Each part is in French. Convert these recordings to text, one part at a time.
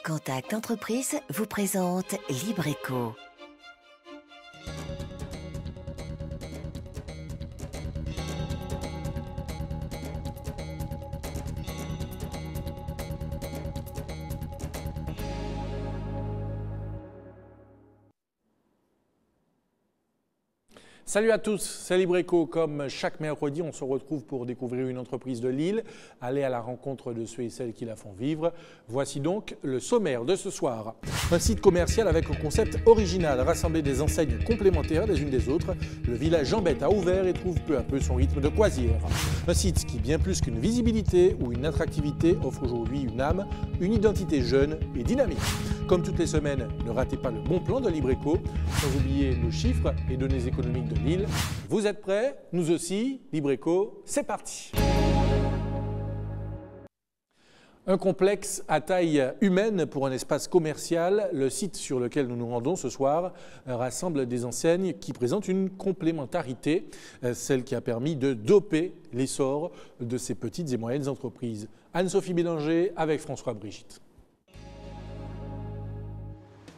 Contact Entreprise vous présente Libreco. Salut à tous, c'est Libreco. Comme chaque mercredi, on se retrouve pour découvrir une entreprise de Lille, aller à la rencontre de ceux et celles qui la font vivre. Voici donc le sommaire de ce soir. Un site commercial avec un concept original, rassembler des enseignes complémentaires les unes des autres. Le village Jambette a ouvert et trouve peu à peu son rythme de croisière. Un site qui, bien plus qu'une visibilité ou une attractivité, offre aujourd'hui une âme, une identité jeune et dynamique. Comme toutes les semaines, ne ratez pas le bon plan de Libreco, sans oublier nos chiffres et données économiques de Lille. Vous êtes prêts? Nous aussi. Libreco, c'est parti. Un complexe à taille humaine pour un espace commercial. Le site sur lequel nous nous rendons ce soir rassemble des enseignes qui présentent une complémentarité, celle qui a permis de doper l'essor de ces petites et moyennes entreprises. Anne-Sophie Bélanger avec François Brigitte.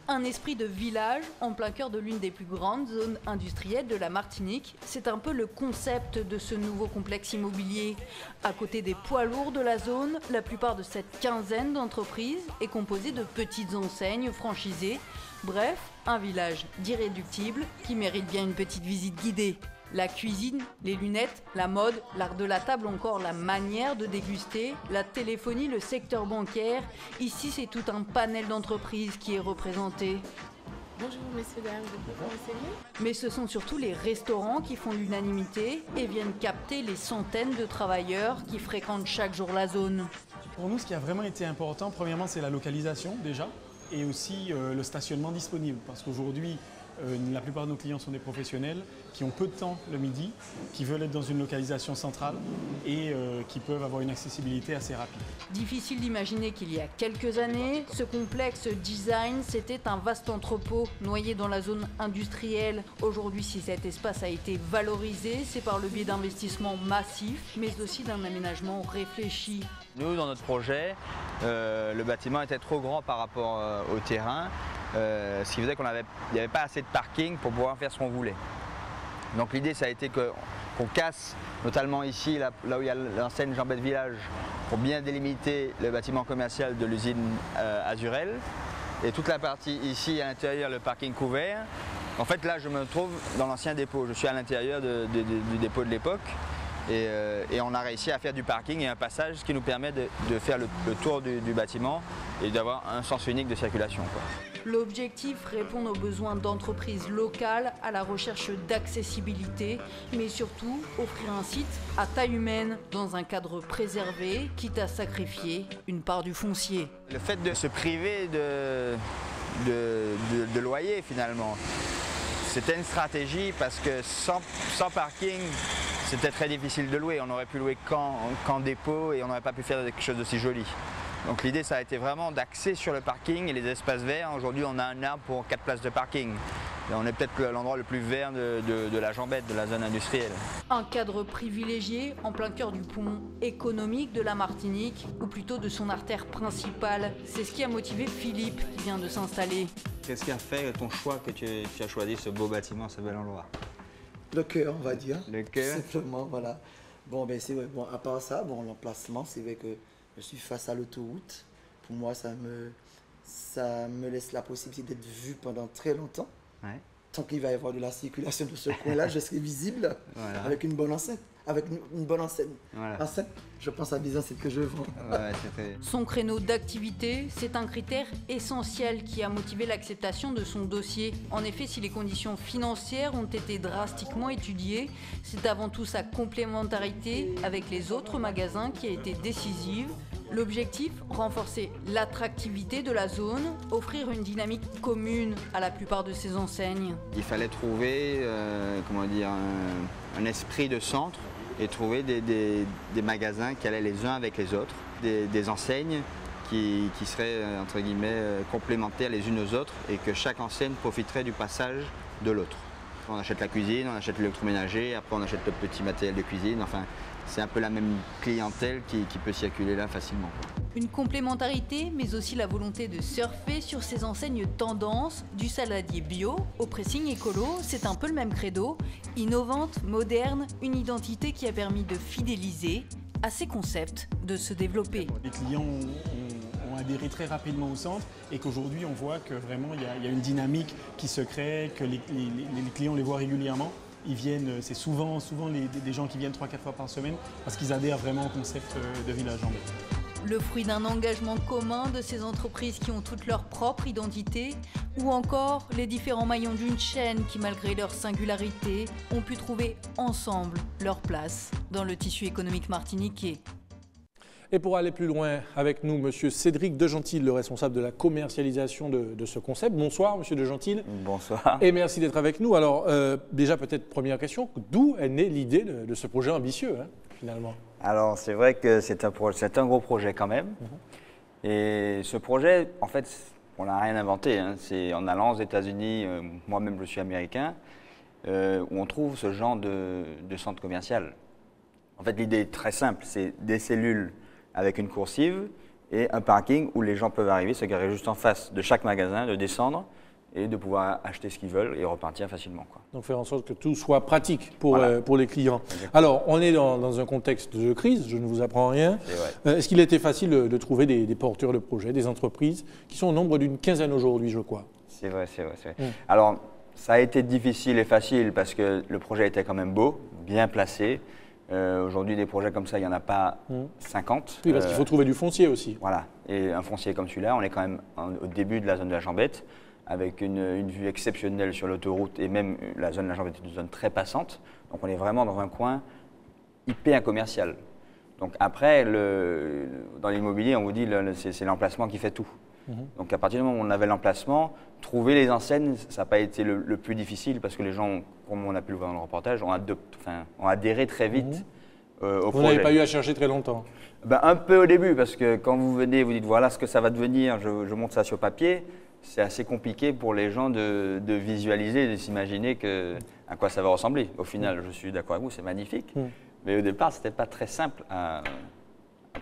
Un esprit de village en plein cœur de l'une des plus grandes zones industrielles de la Martinique. C'est un peu le concept de ce nouveau complexe immobilier. À côté des poids lourds de la zone, la plupart de cette quinzaine d'entreprises est composée de petites enseignes franchisées. Bref, un village d'irréductibles qui mérite bien une petite visite guidée. La cuisine, les lunettes, la mode, l'art de la table, encore la manière de déguster, la téléphonie, le secteur bancaire. Ici, c'est tout un panel d'entreprises qui est représenté. Bonjour messieurs, dames, vous pouvez vous renseigner ? Mais ce sont surtout les restaurants qui font l'unanimité et viennent capter les centaines de travailleurs qui fréquentent chaque jour la zone. Pour nous, ce qui a vraiment été important, premièrement, c'est la localisation déjà et aussi le stationnement disponible. Parce qu'aujourd'hui, la plupart de nos clients sont des professionnels qui ont peu de temps le midi, qui veulent être dans une localisation centrale et qui peuvent avoir une accessibilité assez rapide. Difficile d'imaginer qu'il y a quelques années, ce complexe design, c'était un vaste entrepôt noyé dans la zone industrielle. Aujourd'hui, si cet espace a été valorisé, c'est par le biais d'investissements massifs, mais aussi d'un aménagement réfléchi. Nous, dans notre projet, le bâtiment était trop grand par rapport au terrain. Ce qui faisait qu'il n'y avait pas assez de parking pour pouvoir faire ce qu'on voulait. Donc l'idée, ça a été qu'on casse, notamment ici, là où il y a l'enseigne Jambette Village, pour bien délimiter le bâtiment commercial de l'usine Azurel. Et toute la partie ici, à l'intérieur, le parking couvert. En fait, là, je me trouve dans l'ancien dépôt. Je suis à l'intérieur du dépôt de l'époque. Et on a réussi à faire du parking et un passage, ce qui nous permet de faire le tour du bâtiment et d'avoir un sens unique de circulation, quoi. L'objectif, répond aux besoins d'entreprises locales à la recherche d'accessibilité, mais surtout offrir un site à taille humaine dans un cadre préservé, quitte à sacrifier une part du foncier. Le fait de se priver de loyer finalement, c'était une stratégie parce que sans parking, c'était très difficile de louer. On aurait pu louer qu'en dépôt et on n'aurait pas pu faire quelque chose d'aussi joli. Donc l'idée, ça a été vraiment d'axer sur le parking et les espaces verts. Aujourd'hui, on a un arbre pour 4 places de parking. Et on est peut-être l'endroit le plus vert de la Jambette, de la zone industrielle. Un cadre privilégié en plein cœur du poumon économique de la Martinique, ou plutôt de son artère principale. C'est ce qui a motivé Philippe qui vient de s'installer. Qu'est-ce qui a fait ton choix que tu as choisi ce beau bâtiment, ce bel endroit? Le cœur, on va dire. Le cœur. Simplement, voilà. Bon, ben c'est vrai. Bon, à part ça, bon, l'emplacement, c'est vrai que je suis face à l'autoroute. Pour moi, ça me laisse la possibilité d'être vu pendant très longtemps. Ouais. Tant qu'il va y avoir de la circulation de ce coin-là, je serai visible Voilà. avec une bonne enceinte. Avec une bonne enseigne. Voilà. Enceinte, je pense à des enseignes que je vends. Ouais, Son créneau d'activité, c'est un critère essentiel qui a motivé l'acceptation de son dossier. En effet, si les conditions financières ont été drastiquement étudiées, c'est avant tout sa complémentarité avec les autres magasins qui a été décisive. L'objectif, renforcer l'attractivité de la zone, offrir une dynamique commune à la plupart de ces enseignes. Il fallait trouver un esprit de centre et trouver des magasins qui allaient les uns avec les autres, des enseignes qui seraient entre guillemets complémentaires les unes aux autres et que chaque enseigne profiterait du passage de l'autre. On achète la cuisine, on achète l'électroménager, après on achète le petit matériel de cuisine, enfin c'est un peu la même clientèle qui peut circuler là facilement. Une complémentarité, mais aussi la volonté de surfer sur ces enseignes tendances, du saladier bio au pressing écolo, c'est un peu le même credo. Innovante, moderne, une identité qui a permis de fidéliser à ces concepts de se développer. Les clients ont adhéré très rapidement au centre et qu'aujourd'hui on voit que vraiment il y a une dynamique qui se crée, que les clients les voient régulièrement. Ils viennent, c'est souvent des gens qui viennent 3-4 fois par semaine parce qu'ils adhèrent vraiment au concept de Village Jambette. Le fruit d'un engagement commun de ces entreprises qui ont toutes leur propre identité, ou encore les différents maillons d'une chaîne qui, malgré leur singularité, ont pu trouver ensemble leur place dans le tissu économique martiniquais. Et pour aller plus loin avec nous, Monsieur Cédric Degentil, le responsable de la commercialisation de ce concept. Bonsoir, Monsieur Degentil. Bonsoir. Et merci d'être avec nous. Alors, déjà, peut-être première question, d'où est née l'idée de ce projet ambitieux, finalement? Alors, c'est vrai que c'est un gros projet quand même. Et ce projet, en fait, on n'a rien inventé. C'est en allant aux États-Unis, moi-même je suis américain, où on trouve ce genre de centre commercial. En fait, l'idée est très simple, c'est des cellules avec une coursive et un parking où les gens peuvent arriver, se garer juste en face de chaque magasin, de descendre et de pouvoir acheter ce qu'ils veulent et repartir facilement, quoi. Donc faire en sorte que tout soit pratique pour les clients. Exactement. Alors, on est dans un contexte de crise, je ne vous apprends rien. Est-ce qu'il était facile de trouver des porteurs de projets, des entreprises qui sont au nombre d'une quinzaine aujourd'hui, je crois? C'est vrai. Alors, ça a été difficile et facile parce que le projet était quand même beau, bien placé. Aujourd'hui, des projets comme ça, il n'y en a pas 50. Oui, parce qu'il faut trouver du foncier aussi. Voilà, et un foncier comme celui-là, on est quand même au début de la zone de la Jambette, avec une vue exceptionnelle sur l'autoroute, et même la zone de la Jambette est une zone très passante. Donc on est vraiment dans un coin hyper commercial. Donc après, dans l'immobilier, on vous dit c'est l'emplacement qui fait tout. Donc à partir du moment où on avait l'emplacement, trouver les enseignes, ça n'a pas été le plus difficile parce que les gens, comme on a pu le voir dans le reportage, ont adhéré très vite au projet. Vous n'avez pas eu à chercher très longtemps? Un peu au début parce que quand vous venez, vous dites voilà ce que ça va devenir, je monte ça sur papier, c'est assez compliqué pour les gens de visualiser, de s'imaginer à quoi ça va ressembler. Au final, je suis d'accord avec vous, c'est magnifique, mais au départ, ce n'était pas très simple à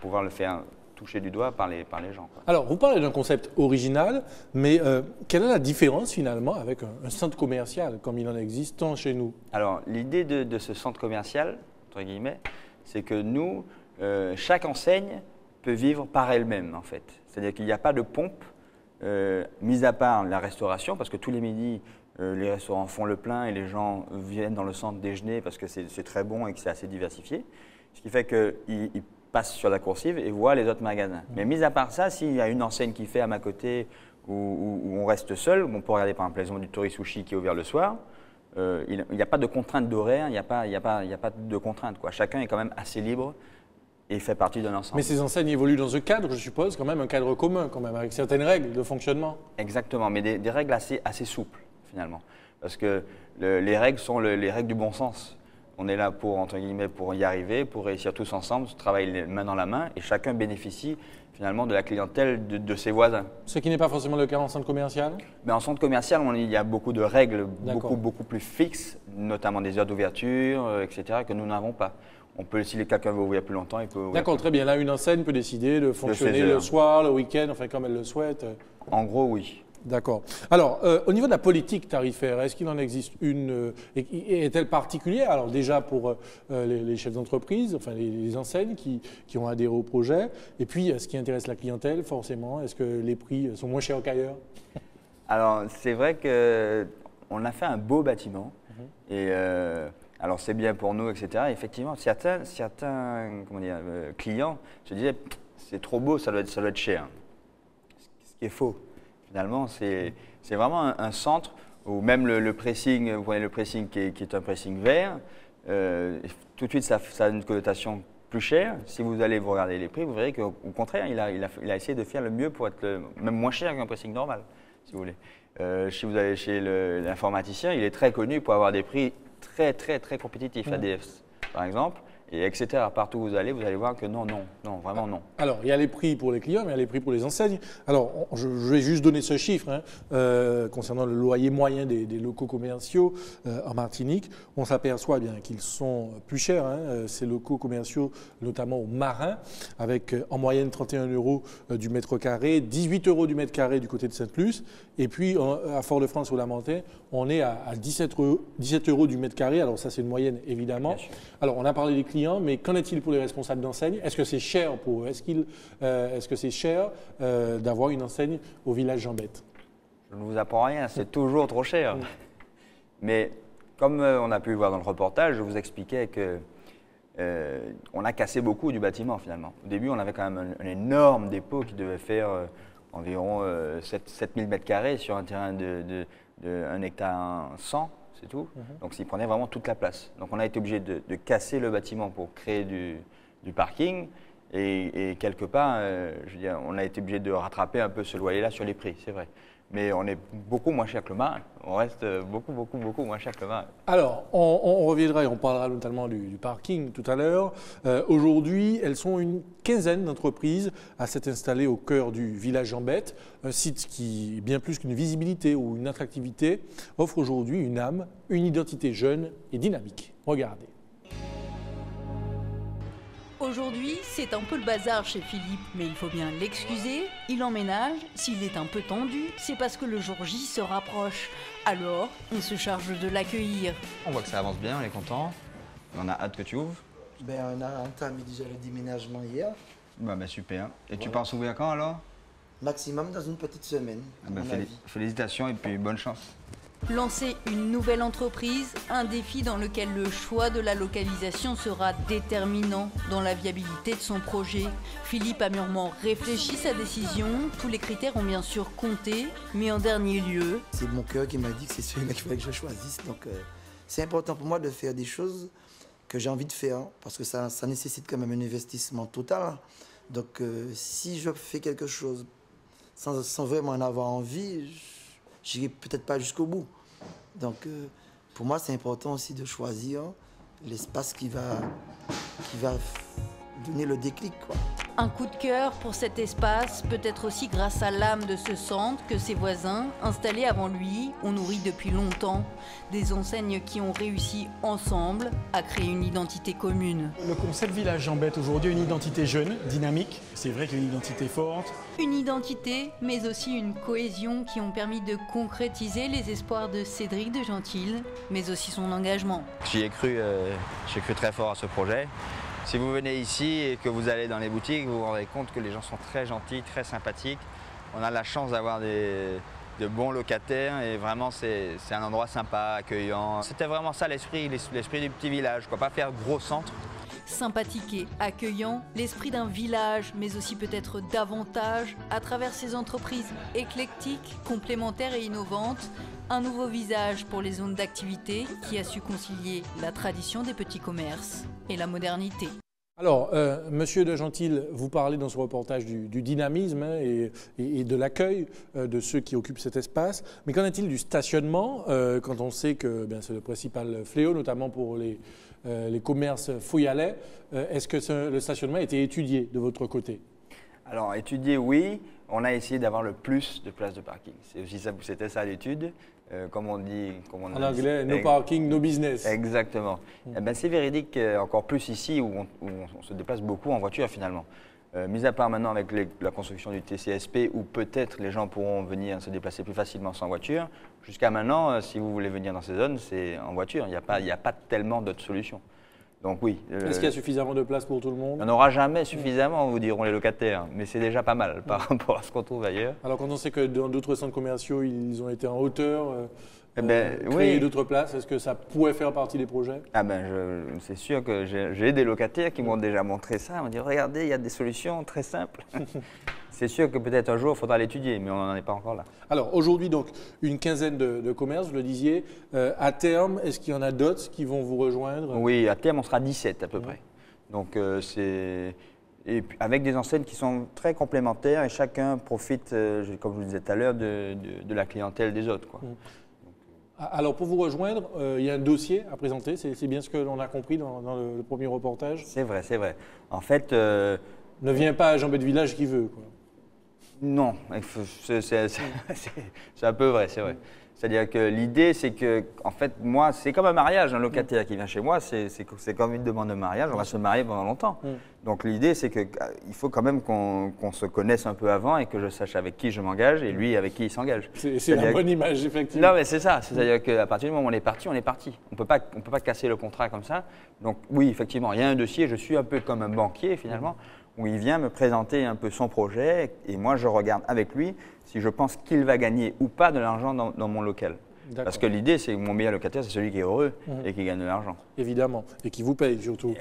pouvoir le faire toucher du doigt par les gens, quoi. Alors, vous parlez d'un concept original, mais quelle est la différence finalement avec un centre commercial comme il en existe tant chez nous? Alors, l'idée de ce centre commercial, entre guillemets, c'est que nous, chaque enseigne peut vivre par elle-même, en fait. C'est-à-dire qu'il n'y a pas de pompe, mis à part la restauration, parce que tous les midis, les restaurants font le plein et les gens viennent dans le centre déjeuner parce que c'est très bon et que c'est assez diversifié. Ce qui fait qu'ils passent sur la coursive et voient les autres magasins. Mais mis à part ça, s'il y a une enseigne qui fait à ma côté où on reste seul, on peut regarder par exemple les du Tori Sushi qui est ouvert le soir, il n'y a pas de contrainte d'horaire, il n'y a pas de contrainte, quoi. Chacun est quand même assez libre et fait partie d'un ensemble. Mais ces enseignes évoluent dans un cadre, je suppose, quand même un cadre commun, quand même, avec certaines règles de fonctionnement. Exactement, mais des règles assez souples finalement. Parce que les règles sont les règles du bon sens. On est là pour, entre guillemets, pour y arriver, pour réussir tous ensemble, travailler main dans la main et chacun bénéficie finalement de la clientèle de ses voisins. Ce qui n'est pas forcément le cas en centre commercial? Mais en centre commercial, il y a beaucoup de règles, beaucoup plus fixes, notamment des heures d'ouverture, etc., que nous n'avons pas. On peut, si quelqu'un veut ouvrir plus longtemps, il peut ouvrir. D'accord, très bien. Là, une enseigne peut décider de fonctionner le soir, le week-end, enfin comme elle le souhaite. En gros, oui. D'accord. Alors, au niveau de la politique tarifaire, est-ce qu'il en existe une est-elle particulière? Alors déjà pour les chefs d'entreprise, enfin les enseignes qui ont adhéré au projet, et puis ce qui intéresse la clientèle, forcément, est-ce que les prix sont moins chers qu'ailleurs? Alors, c'est vrai qu'on a fait un beau bâtiment, et alors c'est bien pour nous, etc. Et effectivement, certains clients se disaient c'est trop beau, ça doit être cher. Ce qui est faux. Finalement, c'est vraiment un centre où même le pressing, vous voyez le pressing qui est un pressing vert, tout de suite ça a une connotation plus chère. Si vous allez vous regarder les prix, vous verrez qu'au contraire, il a essayé de faire le mieux pour être même moins cher qu'un pressing normal, si vous voulez. Si vous allez chez l'informaticien, il est très connu pour avoir des prix très compétitifs, ADF par exemple, et etc. Partout où vous allez voir que non, vraiment non. Alors, il y a les prix pour les clients, mais il y a les prix pour les enseignes. Alors, je vais juste donner ce chiffre concernant le loyer moyen des locaux commerciaux en Martinique. On s'aperçoit bien qu'ils sont plus chers, ces locaux commerciaux, notamment au Marin, avec en moyenne 31 € du mètre carré, 18 € du mètre carré du côté de Sainte-Luce. Et puis, à Fort-de-France, au Lamentin, on est à 17 € du mètre carré. Alors, ça, c'est une moyenne, évidemment. Alors, on a parlé des clients, mais qu'en est-il pour les responsables d'enseigne? Est-ce que c'est cher pour eux? Est-ce que c'est cher d'avoir une enseigne au village Jambette? Je ne vous apprends rien, c'est toujours trop cher. Mais comme on a pu le voir dans le reportage, je vous expliquais que on a cassé beaucoup du bâtiment finalement. Au début, on avait quand même un énorme dépôt qui devait faire environ 7000 m² sur un terrain de 1 hectare 100, c'est tout. Donc, il prenait vraiment toute la place. Donc, on a été obligé de casser le bâtiment pour créer du parking. Et quelque part, je veux dire, on a été obligé de rattraper un peu ce loyer-là sur les prix, c'est vrai. Mais on est beaucoup moins cher que le Marin. On reste beaucoup moins cher que le Marin. Alors, on reviendra et on parlera notamment du parking tout à l'heure. Aujourd'hui, elles sont une quinzaine d'entreprises à s'être installées au cœur du village Jambette. Un site qui, bien plus qu'une visibilité ou une attractivité, offre aujourd'hui une âme, une identité jeune et dynamique. Regardez. Aujourd'hui, c'est un peu le bazar chez Philippe, mais il faut bien l'excuser. Il emménage. S'il est un peu tendu, c'est parce que le jour J se rapproche. Alors, on se charge de l'accueillir. On voit que ça avance bien, on est content. On a hâte que tu ouvres. On a entamé déjà le déménagement hier. Super. Et tu penses ouvrir quand alors? Maximum dans une petite semaine. Félicitations et puis bonne chance. Lancer une nouvelle entreprise, un défi dans lequel le choix de la localisation sera déterminant dans la viabilité de son projet. Philippe a mûrement réfléchi sa décision, tous les critères ont bien sûr compté, mais en dernier lieu... C'est mon cœur qui m'a dit que c'est celui-là qu'il fallait que je choisisse, donc c'est important pour moi de faire des choses que j'ai envie de faire, parce que ça nécessite quand même un investissement total. Donc si je fais quelque chose sans vraiment en avoir envie, j'irai peut-être pas jusqu'au bout. Donc, pour moi, c'est important aussi de choisir l'espace qui va donner le déclic, quoi. Un coup de cœur pour cet espace, peut-être aussi grâce à l'âme de ce centre que ses voisins, installés avant lui, ont nourri depuis longtemps. Des enseignes qui ont réussi ensemble à créer une identité commune. Le concept Village Jambette aujourd'hui a une identité jeune, dynamique. C'est vrai qu'il y a une identité forte. Une identité, mais aussi une cohésion qui ont permis de concrétiser les espoirs de Cédric de Gentil, mais aussi son engagement. J'y ai cru très fort à ce projet. Si vous venez ici et que vous allez dans les boutiques, vous vous rendrez compte que les gens sont très gentils, très sympathiques. On a la chance d'avoir de bons locataires et vraiment c'est un endroit sympa, accueillant. C'était vraiment ça l'esprit du petit village, quoi. Pas faire gros centre. Sympathique et accueillant, l'esprit d'un village, mais aussi peut-être davantage, à travers ces entreprises éclectiques, complémentaires et innovantes, un nouveau visage pour les zones d'activité qui a su concilier la tradition des petits commerces et la modernité. Alors, Monsieur de Gentil, vous parlez dans ce reportage du dynamisme et de l'accueil de ceux qui occupent cet espace. Mais qu'en est-il du stationnement quand on sait que c'est le principal fléau, notamment pour les commerces fouillalais? Est-ce que le stationnement a été étudié de votre côté? Alors, étudié, oui. On a essayé d'avoir le plus de places de parking. C'était ça l'étude. Comme on dit... En anglais, no parking, no business. Exactement. C'est véridique encore plus ici où on se déplace beaucoup en voiture finalement. Mis à part maintenant avec la construction du TCSP où peut-être les gens pourront venir se déplacer plus facilement sans voiture, jusqu'à maintenant, si vous voulez venir dans ces zones, c'est en voiture. Il n'y a pas tellement d'autres solutions. Donc oui. Est-ce qu'il y a suffisamment de place pour tout le monde? Il n'y en aura jamais suffisamment, vous diront les locataires, mais c'est déjà pas mal par rapport à ce qu'on trouve ailleurs. Alors quand on sait que dans d'autres centres commerciaux, ils ont été en hauteur, créer oui. d'autres places, est-ce que ça pourrait faire partie des projets? C'est sûr que j'ai des locataires qui m'ont déjà montré ça, ils m'ont dit regardez, il y a des solutions très simples. C'est sûr que peut-être un jour, il faudra l'étudier, mais on n'en est pas encore là. Alors aujourd'hui, donc, une quinzaine de commerces, vous le disiez. À terme, est-ce qu'il y en a d'autres qui vont vous rejoindre? Oui, à terme, on sera 17 à peu près. Donc, et puis, avec des enseignes qui sont très complémentaires et chacun profite, comme je vous disais tout à l'heure, de la clientèle des autres, quoi. Alors pour vous rejoindre, il y a un dossier à présenter, c'est bien ce que l'on a compris dans le premier reportage. C'est vrai, c'est vrai. En fait… Ne vient pas à Jean Bête Village qui veut, quoi. Non, c'est un peu vrai, c'est vrai. C'est-à-dire que l'idée, c'est que, en fait, moi, c'est comme un mariage, un locataire qui vient chez moi, c'est comme une demande de mariage, on va se marier pendant longtemps. Donc l'idée, c'est qu'il faut quand même qu'on se connaisse un peu avant et que je sache avec qui je m'engage et lui avec qui il s'engage. C'est la bonne image, effectivement. Non, mais c'est ça, c'est-à-dire qu'à partir du moment où on est parti, on est parti. On peut pas casser le contrat comme ça. Donc oui, effectivement, il y a un dossier, je suis un peu comme un banquier finalement, où il vient me présenter un peu son projet et moi je regarde avec lui si je pense qu'il va gagner ou pas de l'argent dans mon local. Parce que l'idée, c'est que mon meilleur locataire, c'est celui qui est heureux et qui gagne de l'argent. Évidemment, et qui vous paye surtout.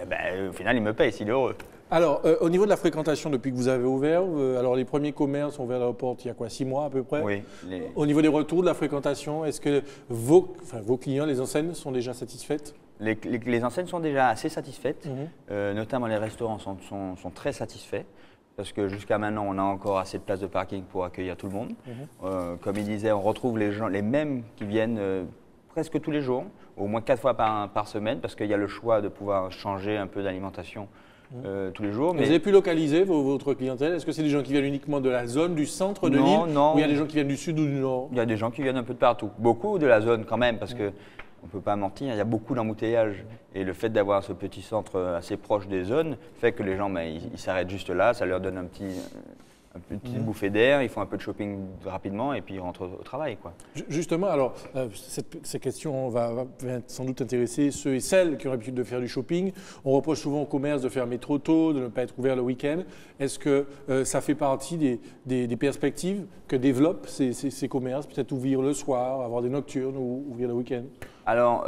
Au final, il me paye s'il est heureux. Alors, au niveau de la fréquentation, depuis que vous avez ouvert, alors les premiers commerces ont ouvert la porte il y a quoi, 6 mois à peu près? Oui. Au niveau des retours de la fréquentation, est-ce que vos clients, les enseignes, sont déjà satisfaites? Les enseignes sont déjà assez satisfaites, notamment les restaurants sont très satisfaits. Parce que jusqu'à maintenant, on a encore assez de places de parking pour accueillir tout le monde. Comme il disait, on retrouve les mêmes qui viennent presque tous les jours, au moins 4 fois par semaine, parce qu'il y a le choix de pouvoir changer un peu d'alimentation tous les jours. Vous avez pu localiser votre clientèle? Est-ce que c'est des gens qui viennent uniquement de la zone, du centre de l'île? Non. Ou il y a des gens qui viennent du sud ou du nord? Il y a des gens qui viennent un peu de partout. Beaucoup de la zone quand même, parce que on ne peut pas mentir, il y a beaucoup d'embouteillages. Et le fait d'avoir ce petit centre assez proche des zones fait que les gens, ils s'arrêtent juste là, ça leur donne une petite bouffée d'air, ils font un peu de shopping rapidement et puis ils rentrent au travail, quoi. Justement, alors, ces questions va sans doute intéresser ceux et celles qui ont l'habitude de faire du shopping. On reproche souvent aux commerces de fermer trop tôt, de ne pas être ouvert le week-end. Est-ce que ça fait partie des perspectives que développent ces commerces? Peut-être ouvrir le soir, avoir des nocturnes ou ouvrir le week-end? Alors,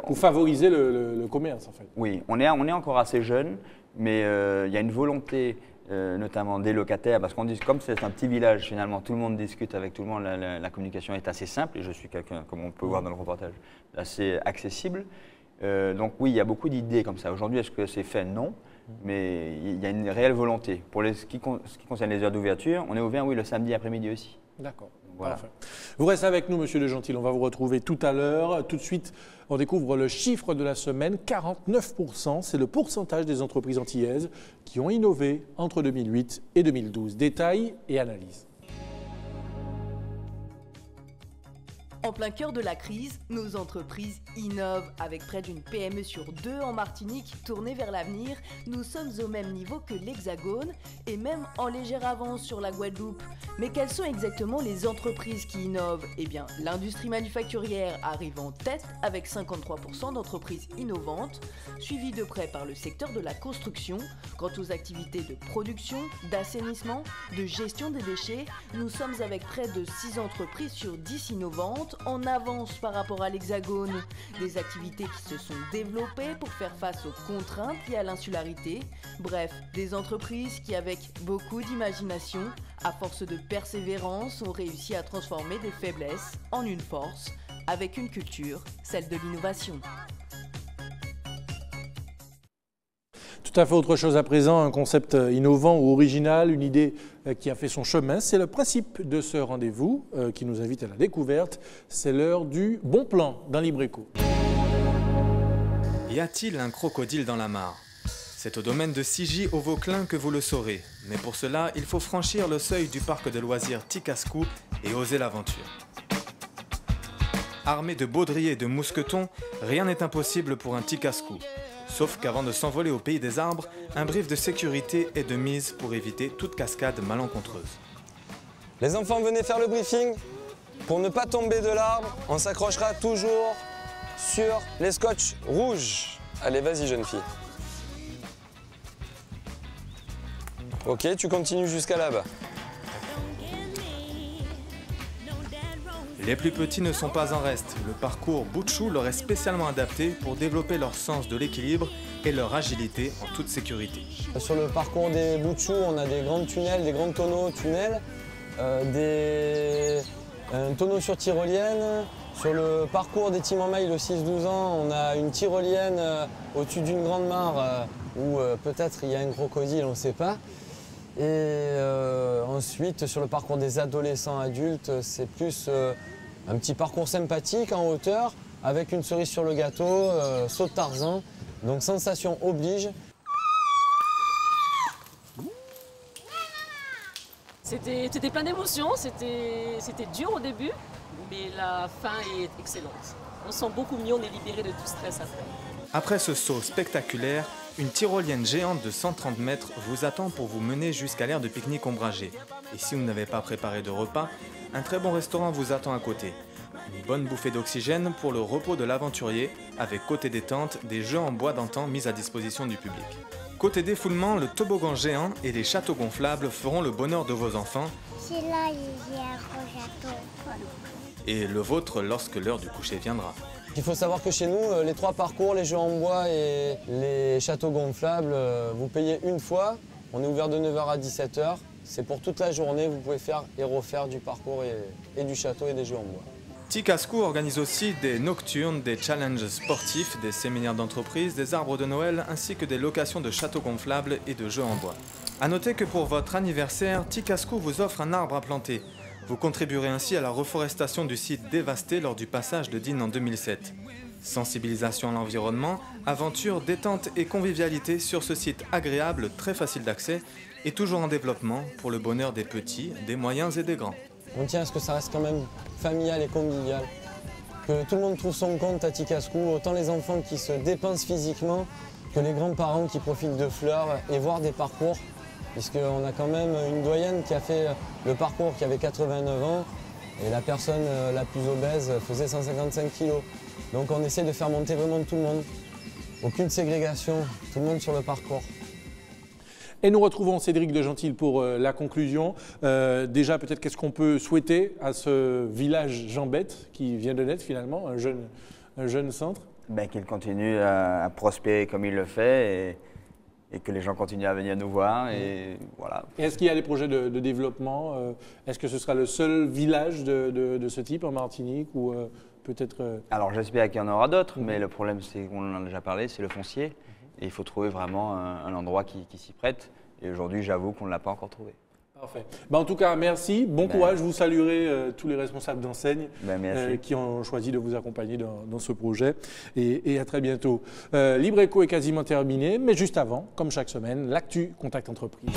pour favoriser le commerce, en fait. Oui, on est encore assez jeune, mais il y a une volonté, notamment des locataires, parce qu'on dit, comme c'est un petit village, finalement, tout le monde discute avec tout le monde, la communication est assez simple, et je suis quelqu'un, comme on peut voir dans le reportage, assez accessible. Donc oui, il y a beaucoup d'idées comme ça. Aujourd'hui, est-ce que c'est fait? Non, mais il y a une réelle volonté. Pour ce qui concerne les heures d'ouverture, on est ouvert, oui, le samedi après-midi aussi. D'accord. Voilà. Parfait. Vous restez avec nous, Monsieur De Gentil. On va vous retrouver tout à l'heure. Tout de suite, on découvre le chiffre de la semaine. 49%, c'est le pourcentage des entreprises antillaises qui ont innové entre 2008 et 2012. Détails et analyse. En plein cœur de la crise, nos entreprises innovent. Avec près d'une PME sur 2 en Martinique tournée vers l'avenir, nous sommes au même niveau que l'Hexagone et même en légère avance sur la Guadeloupe. Mais quelles sont exactement les entreprises qui innovent? Eh bien, l'industrie manufacturière arrive en tête avec 53% d'entreprises innovantes, suivies de près par le secteur de la construction. Quant aux activités de production, d'assainissement, de gestion des déchets, nous sommes avec près de 6 entreprises sur 10 innovantes, en avance par rapport à l'Hexagone. Des activités qui se sont développées pour faire face aux contraintes liées à l'insularité. Bref, des entreprises qui, avec beaucoup d'imagination, à force de persévérance, ont réussi à transformer des faiblesses en une force, avec une culture, celle de l'innovation. Tout à fait autre chose à présent, un concept innovant ou original, une idée qui a fait son chemin. C'est le principe de ce rendez-vous qui nous invite à la découverte. C'est l'heure du bon plan dans Libreco. Y a-t-il un crocodile dans la mare? C'est au domaine de Sigi au Vauclin que vous le saurez. Mais pour cela, il faut franchir le seuil du parc de loisirs Ticascou et oser l'aventure. Armé de baudriers et de mousquetons, rien n'est impossible pour un Ticascou. Sauf qu'avant de s'envoler au pays des arbres, un brief de sécurité est de mise pour éviter toute cascade malencontreuse. Les enfants, venez faire le briefing. Pour ne pas tomber de l'arbre, on s'accrochera toujours sur les scotch rouges. Allez, vas-y, jeune fille. Ok, tu continues jusqu'à là-bas. Les plus petits ne sont pas en reste. Le parcours Boutchou leur est spécialement adapté pour développer leur sens de l'équilibre et leur agilité en toute sécurité. Sur le parcours des Boutchou, on a des grands tunnels, des grands tonneaux tunnels, un tonneau sur tyrolienne. Sur le parcours des Timamaï, le 6-12 ans, on a une tyrolienne au-dessus d'une grande mare où peut-être il y a un crocodile, on ne sait pas. Et ensuite, sur le parcours des adolescents adultes, c'est plus Un petit parcours sympathique en hauteur, avec une cerise sur le gâteau, saut de Tarzan. Donc sensation oblige. C'était plein d'émotions, c'était dur au début, mais la fin est excellente. On se sent beaucoup mieux, on est libéré de tout stress après. Après ce saut spectaculaire, une tyrolienne géante de 130 mètres vous attend pour vous mener jusqu'à l'aire de pique-nique ombragée. Et si vous n'avez pas préparé de repas, un très bon restaurant vous attend à côté. Une bonne bouffée d'oxygène pour le repos de l'aventurier, avec côté détente, des jeux en bois d'antan mis à disposition du public. Côté défoulement, le toboggan géant et les châteaux gonflables feront le bonheur de vos enfants. C'est là, il y a un gros château. Et le vôtre lorsque l'heure du coucher viendra. Il faut savoir que chez nous, les 3 parcours, les jeux en bois et les châteaux gonflables, vous payez une fois. On est ouvert de 9h à 17h. C'est pour toute la journée, vous pouvez faire et refaire du parcours et du château et des jeux en bois. Ticascou organise aussi des nocturnes, des challenges sportifs, des séminaires d'entreprise, des arbres de Noël ainsi que des locations de châteaux gonflables et de jeux en bois. A noter que pour votre anniversaire, Ticascou vous offre un arbre à planter. Vous contribuerez ainsi à la reforestation du site dévasté lors du passage de Dean en 2007. Sensibilisation à l'environnement, aventure, détente et convivialité sur ce site agréable, très facile d'accès et toujours en développement pour le bonheur des petits, des moyens et des grands. On tient à ce que ça reste quand même familial et convivial. Que tout le monde trouve son compte à Ticascou, autant les enfants qui se dépensent physiquement que les grands-parents qui profitent de fleurs et voir des parcours. Puisqu'on a quand même une doyenne qui a fait le parcours qui avait 89 ans et la personne la plus obèse faisait 155 kg. Donc on essaie de faire monter vraiment tout le monde. Aucune ségrégation, tout le monde sur le parcours. Et nous retrouvons Cédric de Gentil pour la conclusion. Déjà, peut-être qu'est-ce qu'on peut souhaiter à ce village Jambette qui vient de naître finalement, un jeune centre? Qu'il continue à prospérer comme il le fait et que les gens continuent à venir nous voir. Et voilà. Et est-ce qu'il y a des projets de développement? Est-ce que ce sera le seul village de ce type en Martinique ou peut-être Alors j'espère qu'il y en aura d'autres, mais le problème, c'est qu'on en a déjà parlé, c'est le foncier. Et il faut trouver vraiment un endroit qui s'y prête. Et aujourd'hui, j'avoue qu'on ne l'a pas encore trouvé. Parfait. En tout cas, merci. Bon courage. Vous saluerez tous les responsables d'enseigne qui ont choisi de vous accompagner dans ce projet. Et à très bientôt. Libre Éco est quasiment terminé, mais juste avant, comme chaque semaine, l'actu Contact Entreprise.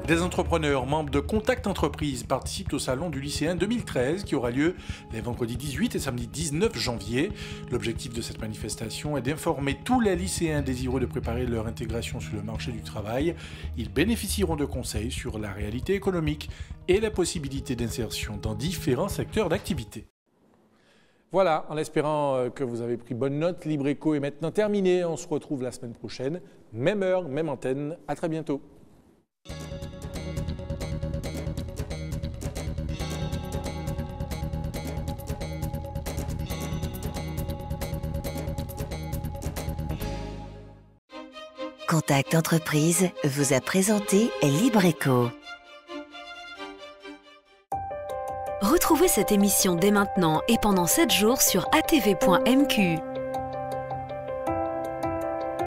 Des entrepreneurs membres de Contact Entreprise participent au salon du lycéen 2013 qui aura lieu les vendredis 18 et samedi 19 janvier. L'objectif de cette manifestation est d'informer tous les lycéens désireux de préparer leur intégration sur le marché du travail. Ils bénéficieront de conseils sur la réalité économique et la possibilité d'insertion dans différents secteurs d'activité. Voilà, en espérant que vous avez pris bonne note, Libre Éco est maintenant terminé. On se retrouve la semaine prochaine, même heure, même antenne. À très bientôt. Contact Entreprise vous a présenté Libre Éco. Retrouvez cette émission dès maintenant et pendant 7 jours sur atv.mq.